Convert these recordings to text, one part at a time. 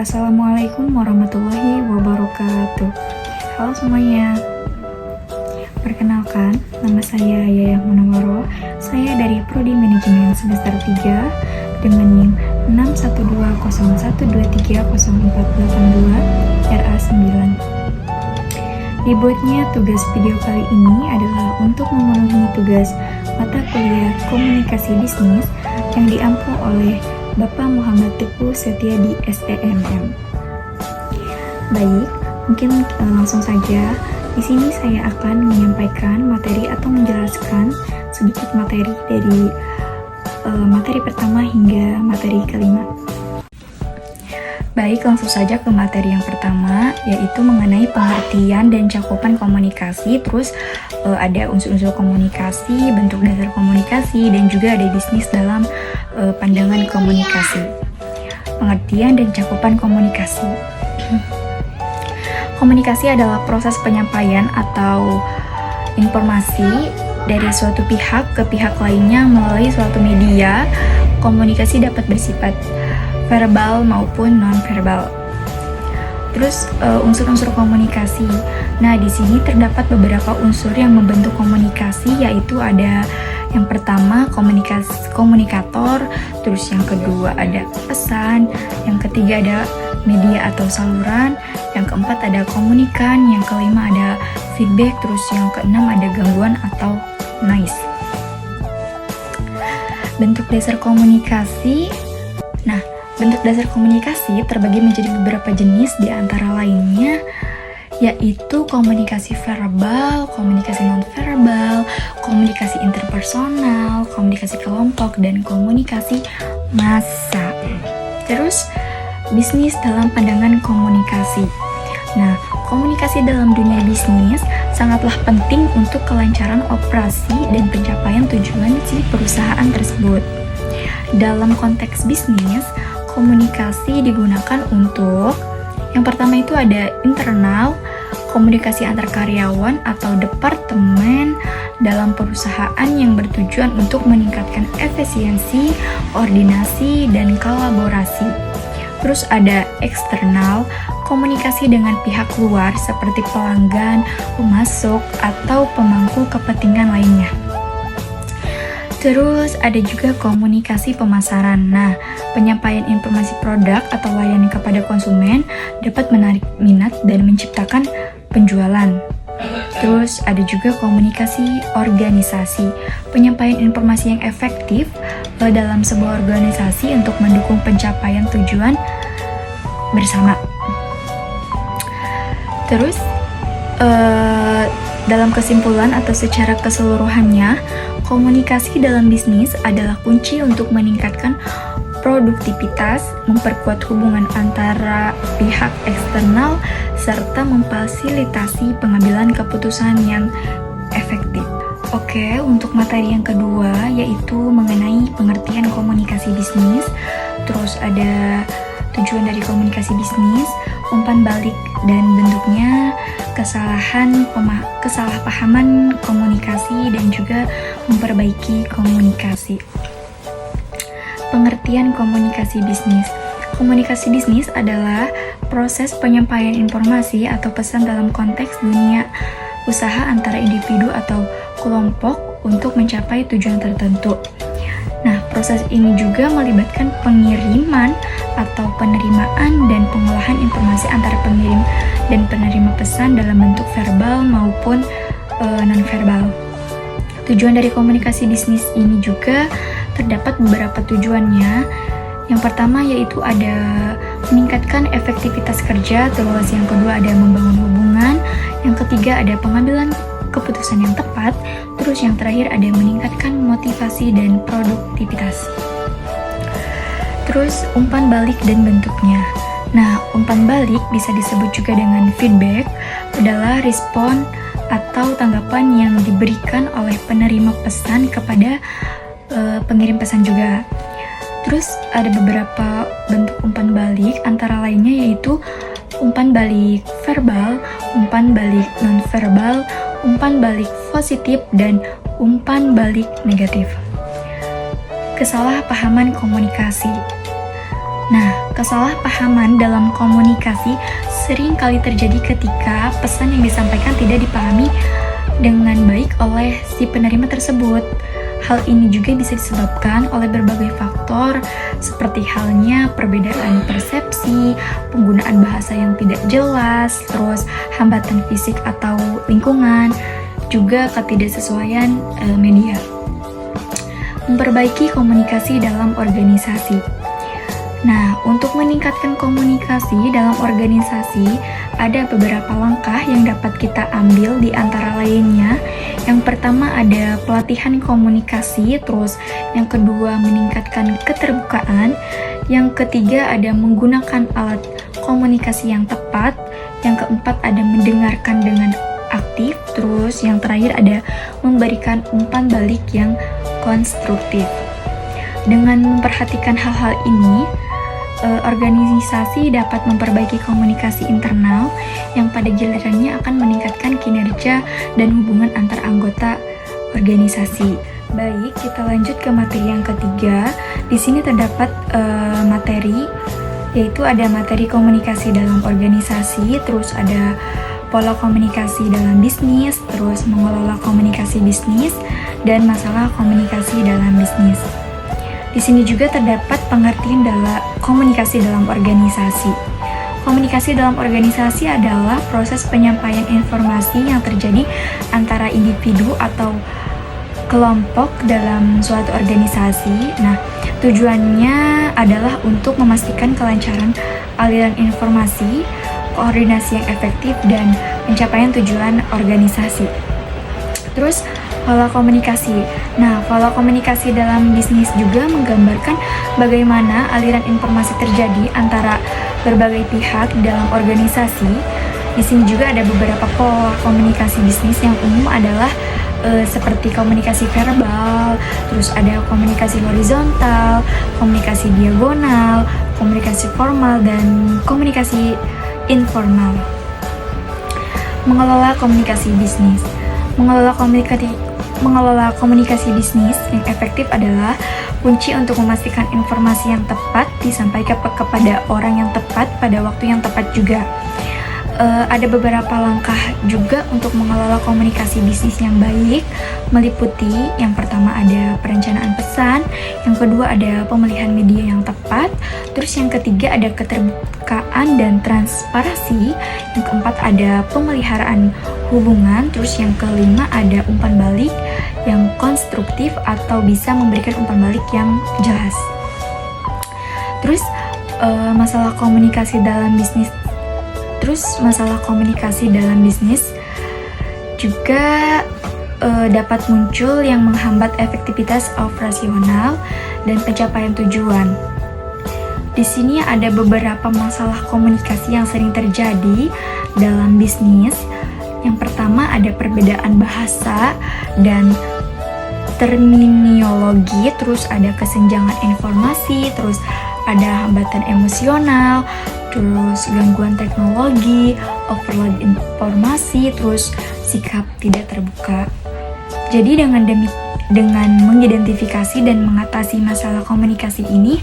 Assalamualaikum warahmatullahi wabarakatuh. Halo semuanya. Perkenalkan, nama saya Yayah Munawwaroh. Saya dari Prodi Manajemen semester 3 dengan NIM 61201230482 RA9. Dibuatnya tugas video kali ini adalah untuk memenuhi tugas mata kuliah Komunikasi Bisnis yang diampu oleh Bapak Muhammad Teguh Setiadi STMM. Baik, mungkin langsung saja. Di sini saya akan menyampaikan materi atau menjelaskan sedikit materi dari materi pertama hingga materi kelima. Baik, langsung saja ke materi yang pertama, yaitu mengenai pengertian dan cakupan komunikasi. Terus ada unsur-unsur komunikasi, bentuk dasar komunikasi, dan juga ada bisnis dalam pandangan komunikasi. Pengertian dan cakupan komunikasi. Komunikasi adalah proses penyampaian atau informasi dari suatu pihak ke pihak lainnya melalui suatu media. Komunikasi dapat bersifat verbal maupun non-verbal. Terus unsur-unsur komunikasi. Nah, di sini terdapat beberapa unsur yang membentuk komunikasi, yaitu ada yang pertama komunikator, terus yang kedua ada pesan, yang ketiga ada media atau saluran, yang keempat ada komunikan, yang kelima ada feedback, terus yang keenam ada gangguan atau noise. Bentuk dasar komunikasi. Nah, bentuk dasar komunikasi terbagi menjadi beberapa jenis, di antara lainnya yaitu komunikasi verbal, komunikasi non-verbal, komunikasi interpersonal, komunikasi kelompok, dan komunikasi massa. Terus, bisnis dalam pandangan komunikasi. Nah, komunikasi dalam dunia bisnis sangatlah penting untuk kelancaran operasi dan pencapaian tujuan si perusahaan tersebut. Dalam konteks bisnis, komunikasi digunakan untuk yang pertama itu ada internal, komunikasi antar karyawan atau departemen dalam perusahaan yang bertujuan untuk meningkatkan efisiensi, koordinasi, dan kolaborasi. Terus ada eksternal, komunikasi dengan pihak luar seperti pelanggan, pemasok, atau pemangku kepentingan lainnya. Terus ada juga komunikasi pemasaran. Nah, penyampaian informasi produk atau layanan kepada konsumen dapat menarik minat dan menciptakan penjualan. Terus ada juga komunikasi organisasi, penyampaian informasi yang efektif dalam sebuah organisasi untuk mendukung pencapaian tujuan bersama. Terus dalam kesimpulan atau secara keseluruhannya, komunikasi dalam bisnis adalah kunci untuk meningkatkan produktivitas, memperkuat hubungan antara pihak eksternal, serta memfasilitasi pengambilan keputusan yang efektif. Oke, untuk materi yang kedua yaitu mengenai pengertian komunikasi bisnis. Terus ada tujuan dari komunikasi bisnis, umpan balik dan bentuknya, kesalahpahaman komunikasi, dan juga memperbaiki komunikasi. Pengertian komunikasi bisnis. Komunikasi bisnis adalah proses penyampaian informasi atau pesan dalam konteks dunia usaha antara individu atau kelompok untuk mencapai tujuan tertentu. Nah, proses ini juga melibatkan pengiriman atau penerimaan dan pengolahan informasi antara pengirim dan penerima pesan dalam bentuk verbal maupun non-verbal. Tujuan dari komunikasi bisnis ini juga terdapat beberapa tujuannya. Yang pertama yaitu ada meningkatkan efektivitas kerja, terus yang kedua ada membangun hubungan, yang ketiga ada pengambilan keputusan yang tepat, terus yang terakhir ada meningkatkan motivasi dan produktivitas. Terus umpan balik dan bentuknya. Nah, umpan balik bisa disebut juga dengan feedback, adalah respon atau tanggapan yang diberikan oleh penerima pesan kepada pengirim pesan juga. Terus ada beberapa bentuk umpan balik, antara lainnya yaitu umpan balik verbal, umpan balik non-verbal, umpan balik positif, dan umpan balik negatif. Kesalahpahaman komunikasi. Nah, kesalahpahaman dalam komunikasi sering kali terjadi ketika pesan yang disampaikan tidak dipahami dengan baik oleh si penerima tersebut. Hal ini juga bisa disebabkan oleh berbagai faktor seperti halnya perbedaan persepsi, penggunaan bahasa yang tidak jelas, terus hambatan fisik atau lingkungan, juga ketidaksesuaian media. Memperbaiki komunikasi dalam organisasi. Nah, untuk meningkatkan komunikasi dalam organisasi, ada beberapa langkah yang dapat kita ambil di antara lainnya. Yang pertama ada pelatihan komunikasi, terus yang kedua meningkatkan keterbukaan, yang ketiga ada menggunakan alat komunikasi yang tepat, yang keempat ada mendengarkan dengan aktif, terus yang terakhir ada memberikan umpan balik yang konstruktif. Dengan memperhatikan hal-hal ini, organisasi dapat memperbaiki komunikasi internal yang pada gilirannya akan meningkatkan kinerja dan hubungan antar anggota organisasi. Baik, kita lanjut ke materi yang ketiga. Di sini terdapat materi, yaitu ada materi komunikasi dalam organisasi, terus ada pola komunikasi dalam bisnis, terus mengelola komunikasi bisnis, dan masalah komunikasi dalam bisnis. Di sini juga terdapat pengertian dalam komunikasi dalam organisasi. Komunikasi dalam organisasi adalah proses penyampaian informasi yang terjadi antara individu atau kelompok dalam suatu organisasi. Nah, tujuannya adalah untuk memastikan kelancaran aliran informasi, koordinasi yang efektif, dan pencapaian tujuan organisasi. Terus, pola komunikasi. Nah, pola komunikasi dalam bisnis juga menggambarkan bagaimana aliran informasi terjadi antara berbagai pihak dalam organisasi. Di sini juga ada beberapa pola komunikasi bisnis yang umum adalah seperti komunikasi verbal, terus ada komunikasi horizontal, komunikasi diagonal, komunikasi formal, dan komunikasi informal. Mengelola komunikasi bisnis. Mengelola komunikasi bisnis yang efektif adalah kunci untuk memastikan informasi yang tepat disampaikan kepada orang yang tepat pada waktu yang tepat juga. Ada beberapa langkah juga untuk mengelola komunikasi bisnis yang baik, meliputi yang pertama ada perencanaan pesan, yang kedua ada pemilihan media yang tepat, terus yang ketiga ada keterbukaan dan transparansi, yang keempat ada pemeliharaan hubungan, terus yang kelima ada umpan balik yang konstruktif atau bisa memberikan umpan balik yang jelas. Terus masalah komunikasi dalam bisnis juga dapat muncul yang menghambat efektivitas operasional dan pencapaian tujuan. Di sini ada beberapa masalah komunikasi yang sering terjadi dalam bisnis. Yang pertama ada perbedaan bahasa dan terminologi, terus ada kesenjangan informasi, terus ada hambatan emosional, terus gangguan teknologi, overload informasi, terus sikap tidak terbuka. Jadi dengan mengidentifikasi dan mengatasi masalah komunikasi ini,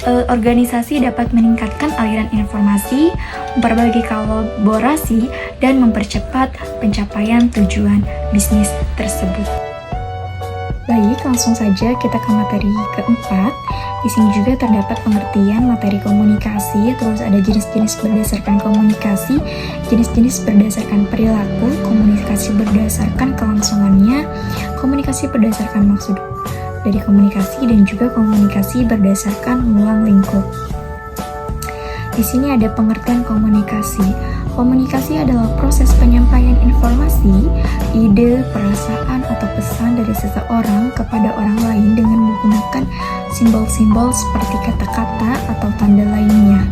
organisasi dapat meningkatkan aliran informasi, memperbaiki kolaborasi, dan mempercepat pencapaian tujuan bisnis tersebut. Baik, langsung saja kita ke materi keempat. Di sini juga terdapat pengertian materi komunikasi, terus ada jenis-jenis berdasarkan komunikasi, jenis-jenis berdasarkan perilaku, komunikasi berdasarkan kelangsungannya, komunikasi berdasarkan maksud dari komunikasi, dan juga komunikasi berdasarkan ruang lingkup. Di sini ada pengertian komunikasi. Komunikasi adalah proses penyampaian informasi, ide, perasaan, atau pesan dari seseorang kepada orang lain dengan menggunakan simbol-simbol seperti kata-kata atau tanda lainnya.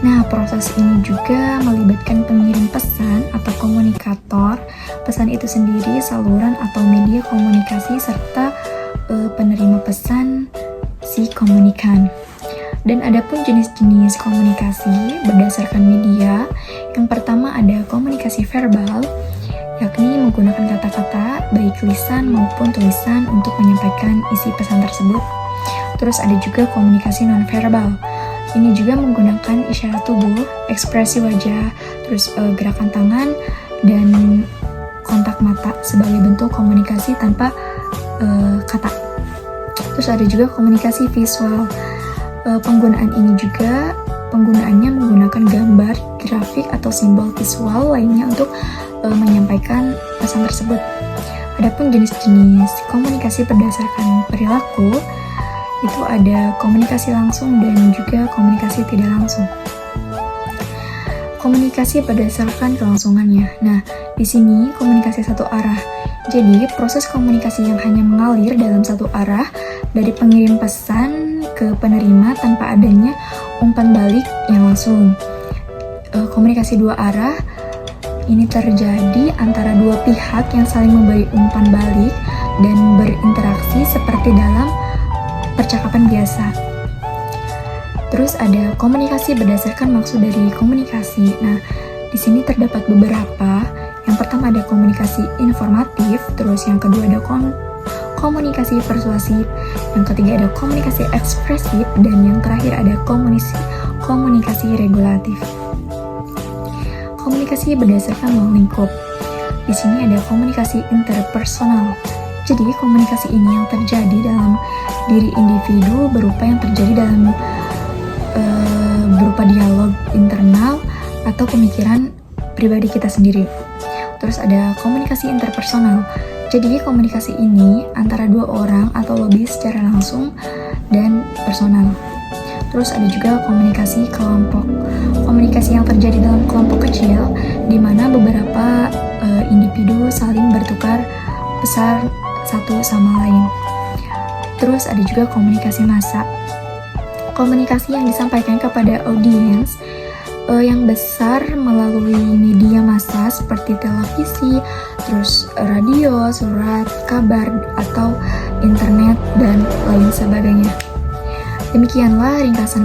Nah, proses ini juga melibatkan pengirim pesan atau komunikator, pesan itu sendiri, saluran atau media komunikasi, serta penerima pesan si komunikan. Dan ada pun jenis-jenis komunikasi berdasarkan media. Yang pertama ada komunikasi verbal, yakni menggunakan kata-kata baik lisan maupun tulisan untuk menyampaikan isi pesan tersebut. Terus ada juga komunikasi nonverbal, Ini juga menggunakan isyarat tubuh, ekspresi wajah, terus gerakan tangan, dan kontak mata sebagai bentuk komunikasi tanpa kata. Terus ada juga komunikasi visual. Penggunaannya menggunakan gambar, grafik, atau simbol visual lainnya untuk menyampaikan pesan tersebut. Adapun jenis-jenis komunikasi berdasarkan perilaku, itu ada komunikasi langsung dan juga komunikasi tidak langsung. Komunikasi berdasarkan kelangsungannya. Nah, di sini komunikasi satu arah. Jadi, proses komunikasi yang hanya mengalir dalam satu arah dari pengirim pesan ke penerima tanpa adanya umpan balik yang langsung. Komunikasi dua arah ini terjadi antara dua pihak yang saling memberi umpan balik dan berinteraksi seperti dalam percakapan biasa. Terus ada komunikasi berdasarkan maksud dari komunikasi. Nah, di sini terdapat beberapa. Yang pertama ada komunikasi informatif, terus yang kedua ada komunikasi persuasif, yang ketiga ada komunikasi ekspresif, dan yang terakhir ada komunikasi regulatif. Komunikasi berdasarkan ruang lingkup. Di sini ada komunikasi interpersonal. Jadi, komunikasi ini yang terjadi dalam diri individu berupa berupa dialog internal atau pemikiran pribadi kita sendiri. Terus ada komunikasi interpersonal. Jadi, komunikasi ini antara dua orang atau lebih secara langsung dan personal. Terus ada juga komunikasi kelompok. Komunikasi yang terjadi dalam kelompok kecil di mana beberapa individu saling bertukar pesan satu sama lain. Terus ada juga komunikasi massa. Komunikasi yang disampaikan kepada audiens yang besar melalui media massa seperti televisi, terus radio, surat, kabar, atau internet, dan lain sebagainya. Demikianlah ringkasan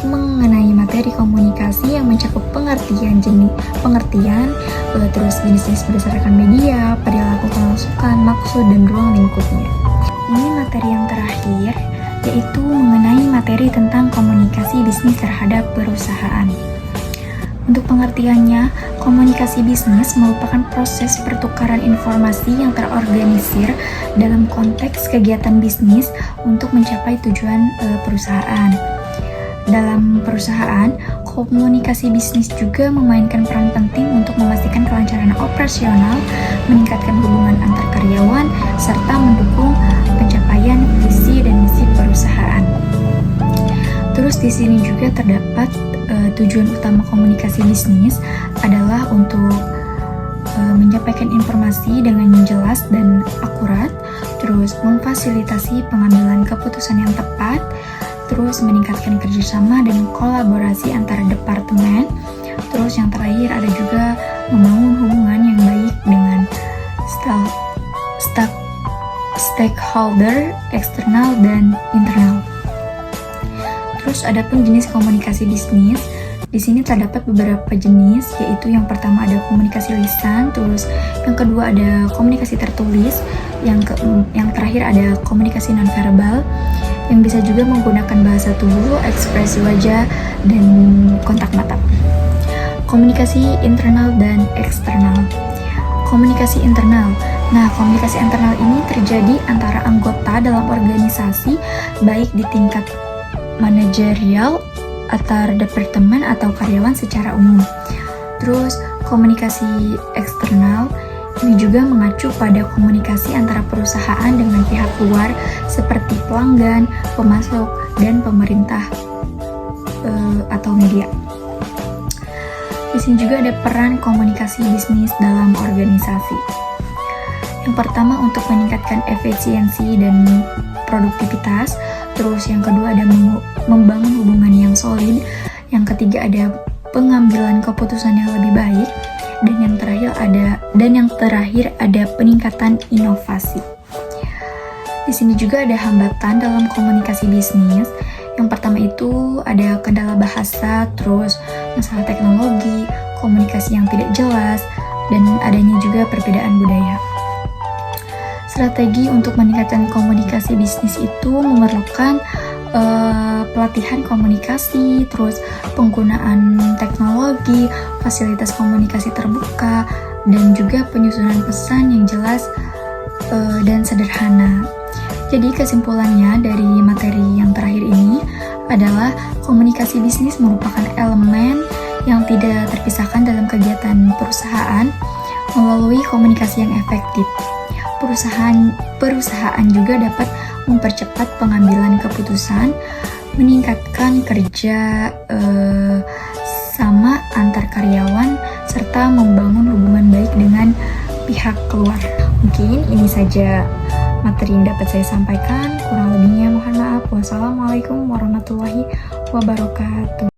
mengenai materi komunikasi yang mencakup pengertian, terus jenis berdasarkan media, perilaku kelangsungan, maksud, dan ruang lingkupnya. Ini materi yang terakhir, yaitu mengenai materi tentang komunikasi bisnis terhadap perusahaan. Untuk pengertiannya, komunikasi bisnis merupakan proses pertukaran informasi yang terorganisir dalam konteks kegiatan bisnis untuk mencapai tujuan perusahaan. Dalam perusahaan, komunikasi bisnis juga memainkan peran penting untuk memastikan kelancaran operasional, meningkatkan hubungan antar karyawan, serta mendukung pencapaian visi dan misi perusahaan. Terus di sini juga terdapat tujuan utama komunikasi bisnis adalah untuk menyampaikan informasi dengan jelas dan akurat, terus memfasilitasi pengambilan keputusan yang tepat, terus meningkatkan kerjasama dan kolaborasi antara departemen, terus yang terakhir ada juga membangun hubungan yang baik dengan stakeholder eksternal dan internal. Terus adapun jenis komunikasi bisnis, di sini terdapat beberapa jenis, yaitu yang pertama ada komunikasi lisan, terus yang kedua ada komunikasi tertulis, yang terakhir ada komunikasi nonverbal, yang bisa juga menggunakan bahasa tubuh, ekspresi wajah, dan kontak mata. Komunikasi internal dan eksternal. Komunikasi internal. Nah, komunikasi internal ini terjadi antara anggota dalam organisasi, baik di tingkat manajerial, antar departemen, atau karyawan secara umum. Terus, komunikasi eksternal ini juga mengacu pada komunikasi antara perusahaan dengan pihak luar seperti pelanggan, pemasok, dan pemerintah atau media. Di sini juga ada peran komunikasi bisnis dalam organisasi. Yang pertama untuk meningkatkan efisiensi dan produktivitas, terus yang kedua ada membangun hubungan yang solid, yang ketiga ada pengambilan keputusan yang lebih baik, dan yang terakhir ada peningkatan inovasi. Di sini juga ada hambatan dalam komunikasi bisnis. Yang pertama itu ada kendala bahasa, terus masalah teknologi, komunikasi yang tidak jelas, dan adanya juga perbedaan budaya. Strategi untuk meningkatkan komunikasi bisnis itu memerlukan pelatihan komunikasi, terus penggunaan teknologi, fasilitas komunikasi terbuka, dan juga penyusunan pesan yang jelas dan sederhana. Jadi kesimpulannya dari materi yang terakhir ini adalah komunikasi bisnis merupakan elemen yang tidak terpisahkan dalam kegiatan perusahaan melalui komunikasi yang efektif. Perusahaan juga dapat mempercepat pengambilan keputusan, meningkatkan kerja sama antar karyawan, serta membangun hubungan baik dengan pihak luar. Mungkin ini saja materi yang dapat saya sampaikan. Kurang lebihnya mohon maaf. Wassalamualaikum warahmatullahi wabarakatuh.